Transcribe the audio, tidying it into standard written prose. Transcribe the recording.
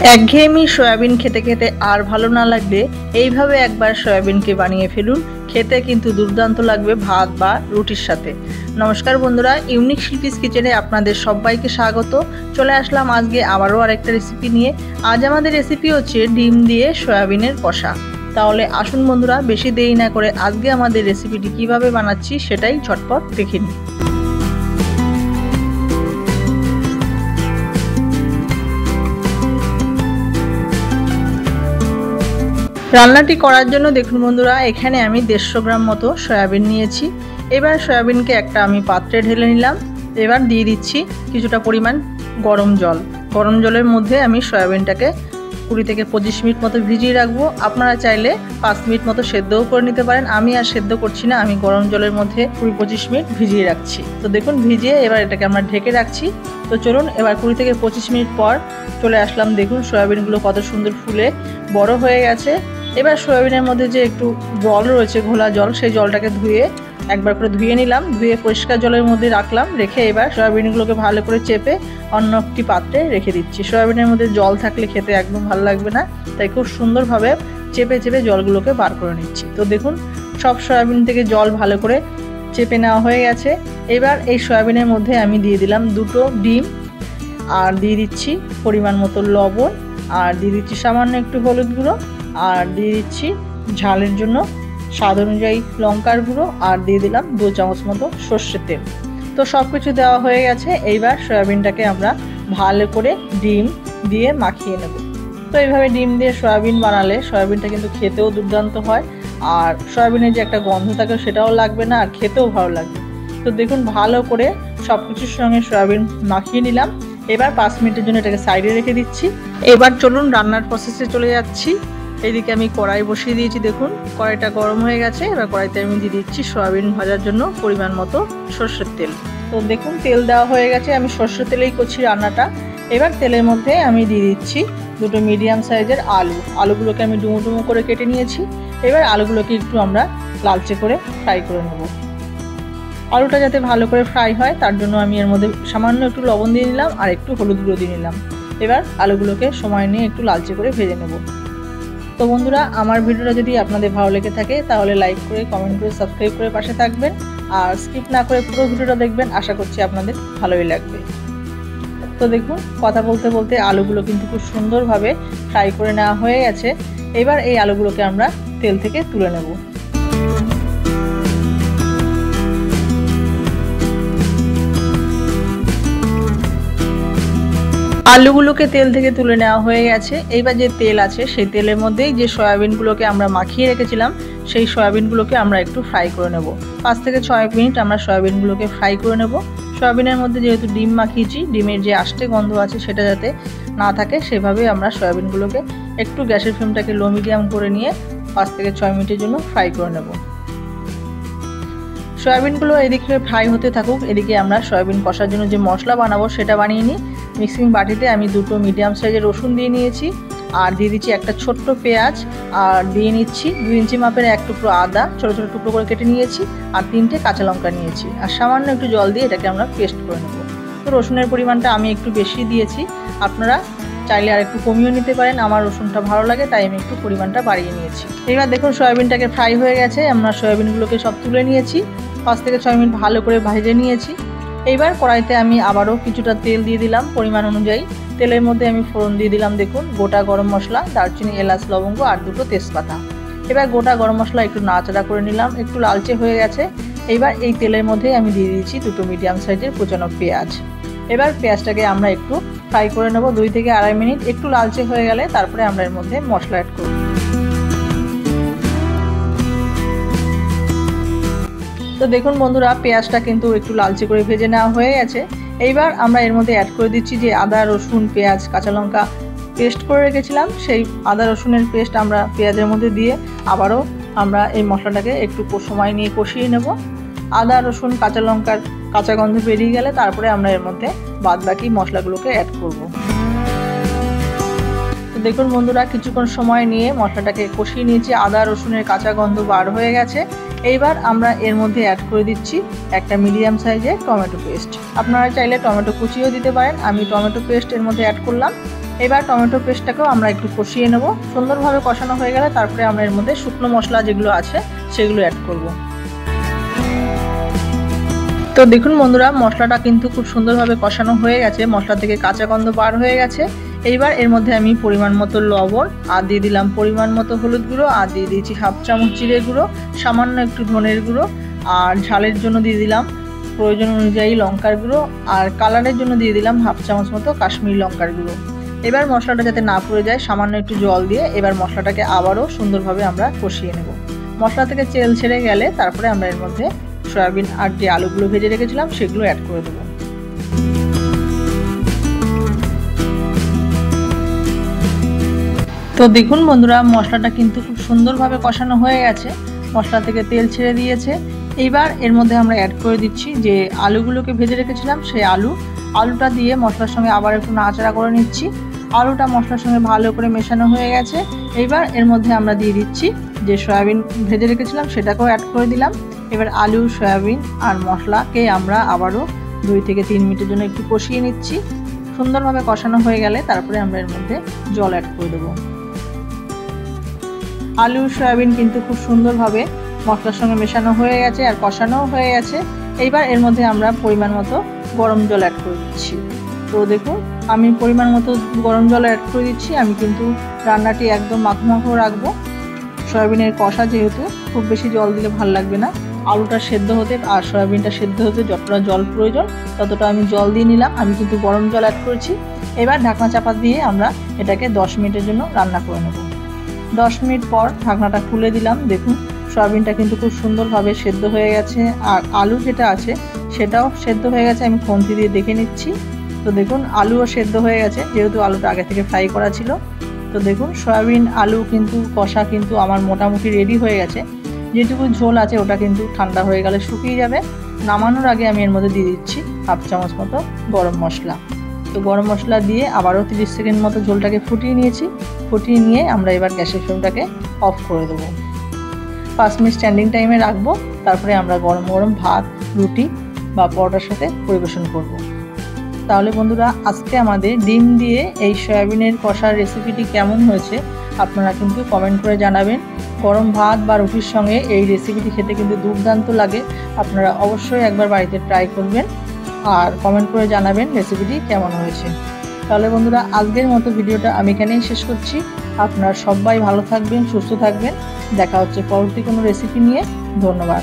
একঘেয়েমি সয়াবিন খেতে খেতে আর ভালো না লাগলে এইভাবে একবার সয়াবিনকে বানিয়ে ফেলুন। খেতে কিন্তু দুর্দান্ত লাগবে ভাত বা রুটির সাথে। নমস্কার বন্ধুরা, ইউনিক শিল্পীস কিচেনে আপনাদের সবাইকে স্বাগত। চলে আসলাম আজকে আবারও আরেকটা রেসিপি নিয়ে। আজ আমাদের রেসিপি হচ্ছে ডিম দিয়ে সয়াবিনের কষা। তাহলে আসুন বন্ধুরা, বেশি দেরি না করে আজকে আমাদের রেসিপিটি কিভাবে বানাচ্ছি সেটাই ঝটপট দেখে নিই। রান্নাটি করার জন্য দেখুন বন্ধুরা, এখানে আমি 150 গ্রাম মতো সয়াবিন নিয়েছি। এবার সয়াবিনকে একটা আমি পাত্রে ঢেলে নিলাম। এবার দিয়ে দিচ্ছি কিছুটা পরিমাণ গরম জল। গরম জলের মধ্যে আমি সয়াবিনটাকে 20 থেকে 25 মিনিট মতো ভিজিয়ে রাখবো। আপনারা চাইলে 5 মিনিট মতো সেদ্ধও করে নিতে পারেন। আমি আর সেদ্ধ করছি না, আমি গরম জলের মধ্যে 20-25 মিনিট ভিজিয়ে রাখছি। তো দেখুন ভিজিয়ে এবার এটাকে আমরা ঢেকে রাখছি। তো চলুন এবার 20 থেকে 25 মিনিট পর চলে আসলাম। দেখুন সয়াবিনগুলো কত সুন্দর ফুলে বড় হয়ে গেছে। এবার সয়াবিনের মধ্যে যে একটু জল রয়েছে, ঘোলা জল, সেই জলটাকে ধুয়ে একবার করে ধুয়ে নিলাম। ধুয়ে পরিষ্কার জলের মধ্যে রাখলাম। রেখে এবার সয়াবিনগুলোকে ভালো করে চেপে অন্য একটি পাত্রে রেখে দিচ্ছি। সয়াবিনের মধ্যে জল থাকলে খেতে একদম ভালো লাগবে না, তাই খুব সুন্দরভাবে চেপে চেপে জলগুলোকে বার করে নিচ্ছি। তো দেখুন সব সয়াবিন থেকে জল ভালো করে চেপে নেওয়া হয়ে গেছে। এবার এই সয়াবিনের মধ্যে আমি দিয়ে দিলাম 2টো ডিম, আর দিয়ে দিচ্ছি পরিমাণ মতো লবণ, আর দিয়ে দিচ্ছি সামান্য একটু হলুদ গুঁড়ো, আর দিয়ে দিচ্ছি ঝালের জন্য স্বাদ অনুযায়ী লঙ্কার গুঁড়ো, আর দিয়ে দিলাম 2 চামচ মতো সর্ষের তেল। তো সব কিছু দেওয়া হয়ে গেছে। এইবার সয়াবিনটাকে আমরা ভালো করে ডিম দিয়ে মাখিয়ে নেব। তো এইভাবে ডিম দিয়ে সয়াবিন বানালে সয়াবিনটা কিন্তু খেতেও দুর্দান্ত হয়, আর সয়াবিনের যে একটা গন্ধ থাকে সেটাও লাগবে না, আর খেতেও ভালো লাগবে। তো দেখুন ভালো করে সব কিছুর সঙ্গে সয়াবিন মাখিয়ে নিলাম। এবার 5 মিনিটের জন্য এটাকে সাইডে রেখে দিচ্ছি। এবার চলুন রান্নার প্রসেসে চলে যাচ্ছি। এইদিকে আমি কড়াই বসিয়ে দিয়েছি। দেখুন কড়াইটা গরম হয়ে গেছে। এবার কড়াইতে আমি দিয়ে দিচ্ছি সয়াবিন ভাজার জন্য পরিমাণ মতো সর্ষের তেল। তো দেখুন তেল দেওয়া হয়ে গেছে। আমি সর্ষের তেলেই করছি রান্নাটা। এবার তেলের মধ্যে আমি দিয়ে দিচ্ছি 2টো মিডিয়াম সাইজের আলু। আলুগুলোকে আমি ডুমো ডুমো করে কেটে নিয়েছি। এবার আলুগুলোকে একটু আমরা লালচে করে ফ্রাই করে নেব। আলুটা যাতে ভালো করে ফ্রাই হয় তার জন্য আমি এর মধ্যে সামান্য একটু লবণ দিয়ে নিলাম, আর একটু হলুদ গুঁড়ো দিয়ে নিলাম। এবার আলুগুলোকে সময় নিয়ে একটু লালচে করে ভেজে নেব। তো বন্ধুরা, আমার ভিডিওটা যদি আপনাদের ভালো লেগে থাকে তাহলে লাইক করে, কমেন্ট করে, সাবস্ক্রাইব করে পাশে থাকবেন, আর স্কিপ না করে পুরো ভিডিওটা দেখবেন। আশা করছি আপনাদের ভালোই লাগবে। তো দেখুন কথা বলতে বলতে আলুগুলো কিন্তু খুব সুন্দরভাবে ফ্রাই করে নেওয়া হয়ে গেছে। এবার এই আলুগুলোকে আমরা তেল থেকে তুলে নেব। আলুগুলোকে তেল থেকে তুলে নেওয়া হয়ে গেছে। এইবার যে তেল আছে সেই তেলের মধ্যেই যে সয়াবিনগুলোকে আমরা মাখিয়ে রেখেছিলাম সেই সয়াবিনগুলোকে আমরা একটু ফ্রাই করে নেব। 5 থেকে 6 মিনিট আমরা সয়াবিনগুলোকে ফ্রাই করে নেব। সয়াবিনের মধ্যে যেহেতু ডিম মাখিয়েছি, ডিমের যে আষ্টে গন্ধ আছে সেটা যাতে না থাকে সেভাবে আমরা সয়াবিনগুলোকে একটু গ্যাসের ফ্লেমটাকে লো মিডিয়াম করে নিয়ে 5 থেকে 6 মিনিটের জন্য ফ্রাই করে নেব। সয়াবিনগুলো এদিকে ফ্রাই হতে থাকুক। এদিকে আমরা সয়াবিন কষার জন্য যে মশলা বানাবো সেটা বানিয়ে নিই। মিক্সিং বাটিতে আমি 2টো মিডিয়াম সাইজের রসুন দিয়ে নিয়েছি, আর দিয়ে দিচ্ছি একটা ছোট্ট পেঁয়াজ, আর দিয়ে নিচ্ছি 2 ইঞ্চি মাপের 1 টুকরো আদা ছোটো ছোটো টুকরো করে কেটে নিয়েছি, আর 3টে কাঁচা লঙ্কা নিয়েছি, আর সামান্য একটু জল দিয়ে এটাকে আমরা পেস্ট করে নেব। তো রসুনের পরিমাণটা আমি একটু বেশি দিয়েছি, আপনারা চাইলে আর একটু কমিয়েও নিতে পারেন। আমার রসুনটা ভালো লাগে তাই আমি একটু পরিমাণটা বাড়িয়ে নিয়েছি। এবার দেখুন সয়াবিনটাকে ফ্রাই হয়ে গেছে। আমরা সয়াবিনগুলোকে সব তুলে নিয়েছি। 5 থেকে 6 মিনিট ভালো করে ভেজে নিয়েছি। এইবার কড়াইতে আমি আবারও কিছুটা তেল দিয়ে দিলাম পরিমাণ অনুযায়ী। তেলের মধ্যে আমি ফোড়ন দিয়ে দিলাম দেখুন গোটা গরম মশলা, দারচিনি, এলাচ, লবঙ্গ, আর 2টো তেজপাতা। এবার গোটা গরম মশলা একটু নাড়াচাড়া করে নিলাম। একটু লালচে হয়ে গেছে। এইবার এই তেলের মধ্যে আমি দিয়ে দিয়েছি 2টো মিডিয়াম সাইজের কুচানো পেঁয়াজ। এবার পেঁয়াজটাকে আমরা একটু ফ্রাই করে নেব 2 থেকে 2.5 মিনিট। একটু লালচে হয়ে গেলে তারপরে আমরা এর মধ্যে মশলা অ্যাড করব। তো দেখুন বন্ধুরা, পেঁয়াজটা কিন্তু একটু লালচে করে ভেজে নেওয়া হয়ে গেছে। এইবার আমরা এর মধ্যে অ্যাড করে দিচ্ছি যে আদা, রসুন, পেঁয়াজ, কাঁচা লঙ্কা পেস্ট করে রেখেছিলাম। সেই আদা রসুনের পেস্ট আমরা পেঁয়াজের মধ্যে দিয়ে আবারও আমরা এই মশলাটাকে একটু সময় নিয়ে কষিয়ে নেব। আদা, রসুন, কাঁচা লঙ্কার কাঁচা গন্ধ বেরিয়ে গেলে তারপরে আমরা এর মধ্যে বাদবাকি মশলাগুলোকে অ্যাড করব। তো দেখুন বন্ধুরা, কিছুক্ষণ সময় নিয়ে মশলাটাকে কষিয়ে নিয়েছি। আদা রসুনের কাঁচা গন্ধ বার হয়ে গেছে। এইবার আমরা এর মধ্যে অ্যাড করে দিচ্ছি একটা মিডিয়াম সাইজের টমেটো পেস্ট। আপনারা চাইলে টমেটো কুচিও দিতে পারেন। আমি টমেটো পেস্ট এর মধ্যে অ্যাড করলাম। এবার টমেটো পেস্টটাকেও আমরা একটু কষিয়ে নেব। সুন্দরভাবে কষানো হয়ে গেলে তারপরে আমরা এর মধ্যে শুকনো মশলা যেগুলো আছে সেগুলো অ্যাড করব। তো দেখুন বন্ধুরা, মশলাটা কিন্তু খুব সুন্দরভাবে কষানো হয়ে গেছে, মশলা থেকে কাঁচা গন্ধ বার হয়ে গেছে। এইবার এর মধ্যে আমি পরিমাণ মতো লবণ আর দিয়ে দিলাম পরিমাণ মতো হলুদ গুঁড়ো, আর দিয়ে দিয়েছি 1/2 চামচ জিরে গুঁড়ো, সামান্য একটু ধনের গুঁড়ো, আর ঝালের জন্য দিয়ে দিলাম প্রয়োজন অনুযায়ী লঙ্কার গুঁড়ো, আর কালারের জন্য দিয়ে দিলাম 1/2 চামচ মতো কাশ্মীরি লঙ্কার গুঁড়ো। এবার মশলাটা যাতে না পুড়ে যায় সামান্য একটু জল দিয়ে এবার মশলাটাকে আবারও সুন্দরভাবে আমরা কষিয়ে নেব। মশলা থেকে তেল ছেড়ে গেলে তারপরে আমরা এর মধ্যে সয়াবিন আর যে আলুগুলো ভেজে রেখেছিলাম সেগুলো অ্যাড করে দেবো। তো দেখুন বন্ধুরা, মশলাটা কিন্তু খুব সুন্দরভাবে কষানো হয়ে গেছে, মশলা থেকে তেল ছেড়ে দিয়েছে। এইবার এর মধ্যে আমরা অ্যাড করে দিচ্ছি যে আলুগুলোকে ভেজে রেখেছিলাম সেই আলুটা দিয়ে মশলার সঙ্গে আবার একটু নাড়াচাড়া করে নিচ্ছি। আলুটা মশলার সঙ্গে ভালো করে মেশানো হয়ে গেছে। এইবার এর মধ্যে আমরা দিয়ে দিচ্ছি যে সয়াবিন ভেজে রেখেছিলাম সেটাকেও অ্যাড করে দিলাম। এবার আলু, সয়াবিন আর মশলাকে আমরা আবারও 2 থেকে 3 মিনিটের জন্য একটু কষিয়ে নিচ্ছি। সুন্দরভাবে কষানো হয়ে গেলে তারপরে আমরা এর মধ্যে জল অ্যাড করে দেবো। আলু সয়াবিন কিন্তু খুব সুন্দরভাবে মশলার সঙ্গে মেশানো হয়ে গেছে আর কষানোও হয়ে গেছে। এইবার এর মধ্যে আমরা পরিমাণ মতো গরম জল অ্যাড করে দিচ্ছি। তো দেখুন, আমি পরিমাণ মতো গরম জল অ্যাড করে দিচ্ছি। আমি কিন্তু রান্নাটি একদম মাখো মাখো রাখবো। সয়াবিনের কষা যেহেতু, খুব বেশি জল দিলে ভালো লাগবে না। আলুটা সেদ্ধ হতে আর সয়াবিনটা সেদ্ধ হতে যতটা জল প্রয়োজন ততটা আমি জল দিয়ে নিলাম। আমি কিন্তু গরম জল অ্যাড করেছি। এবার ঢাকনা চাপা দিয়ে আমরা এটাকে 10 মিনিটের জন্য রান্না করে নেব। 10 মিনিট পর ঢাকনাটা খুলে দিলাম। দেখুন, সয়াবিনটা কিন্তু খুব সুন্দরভাবে সেদ্ধ হয়ে গেছে আর আলু যেটা আছে সেটাও সেদ্ধ হয়ে গেছে। আমি খুন্তি দিয়ে দেখে নিচ্ছি। তো দেখুন, আলুও সেদ্ধ হয়ে গেছে যেহেতু আলুটা আগে থেকে ফ্রাই করা ছিল। তো দেখুন, সয়াবিন আলু কিন্তু কষা কিন্তু আমার মোটামুটি রেডি হয়ে গেছে। যেটুকু ঝোল আছে ওটা কিন্তু ঠান্ডা হয়ে গেলে শুকিয়ে যাবে। নামানোর আগে আমি এর মধ্যে দিয়ে দিচ্ছি 1/2 চামচ মতো গরম মশলা। তো গরম মশলা দিয়ে আবারও 30 সেকেন্ড মতো ঝোলটাকে ফুটিয়ে নিয়েছি। ফুটিয়ে নিয়ে আমরা এবার গ্যাসের ফ্লেমটাকে অফ করে দেবো। 5 মিনিট স্ট্যান্ডিং টাইমে রাখবো। তারপরে আমরা গরম গরম ভাত, রুটি বা পরোটার সাথে পরিবেশন করব। তাহলে বন্ধুরা, আজকে আমাদের ডিম দিয়ে এই সয়াবিনের কষার রেসিপিটি কেমন হয়েছে আপনারা কিন্তু কমেন্ট করে জানাবেন। গরম ভাত বা রুটির সঙ্গে এই রেসিপিটি খেতে কিন্তু দুর্দান্ত লাগে। আপনারা অবশ্যই একবার বাড়িতে ট্রাই করবেন আর কমেন্ট করে জানাবেন রেসিপিটি কেমন হয়েছে। তাহলে বন্ধুরা, আজকের মতো ভিডিওটা আমি এখানেই শেষ করছি। আপনারা সবাই ভালো থাকবেন, সুস্থ থাকবেন। দেখা হচ্ছে পরবর্তী কোনো রেসিপি নিয়ে। ধন্যবাদ।